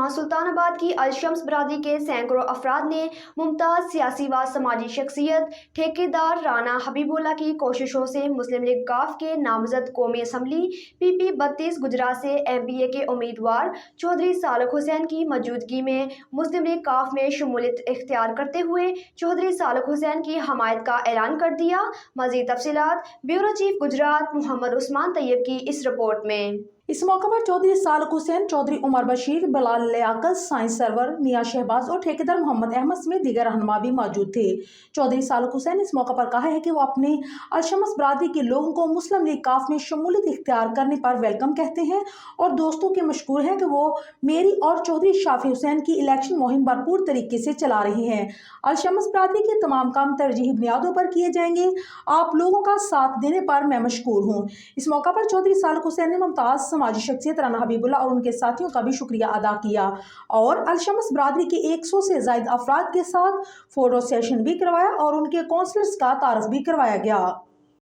سلطان آباد کی الشمس برادری کے سینکڑوں افراد نے ممتاز سیاسی و سماجی شخصیت ٹھیکیدار رانا حبیب اللہ کی کوششوں سے مسلم لیگ ق کے نامزد قومی اسمبلی PP 32 گجرات سے MPA کے امیدوار چودھری صالح حسین کی موجودگی میں مسلم لیگ ق میں شمولیت اختیار کرتے ہوئے چودھری صالح حسین کی حمایت کا اعلان کر دیا۔ مزید تفصیلات بیورو چیف گجرات محمد عثمان طیب کی اس رپورٹ میں۔ اس موقع پر چودھری صالح حسین، چودھری عمر بشیر، بلال لیاقت، سائنس سرور، میاں شہباز اور ٹھیکیدار محمد احمد سمیت دیگر رہنما بھی موجود تھے۔ چودھری صالح حسین نے اس موقع پر کہا ہے کہ وہ اپنے الشمس برادری کے لوگوں کو مسلم لیگ ق میں شمولیت اختیار کرنے پر ویلکم کہتے ہیں اور دوستوں کے مشکور ہیں کہ وہ میری اور چودھری شافی حسین کی الیکشن مہم بھرپور طریقے سے چلا رہے ہیں۔ الشمس برادری کے تمام کام ترجیحی بنیادوں پر کیے جائیں گے۔ آپ لوگوں کا ساتھ دینے پر میں مشکور ہوں۔ اس موقع پر چودھری صالح حسین نے ممتاز سماجی شخصیت رانا حبیب اللہ اور ان کے ساتھیوں کا بھی شکریہ ادا کیا اور الشمس برادری کے 100 سے زائد افراد کے ساتھ فوٹو سیشن بھی کروایا اور ان کے کونسلرز کا تعارف بھی کروایا گیا۔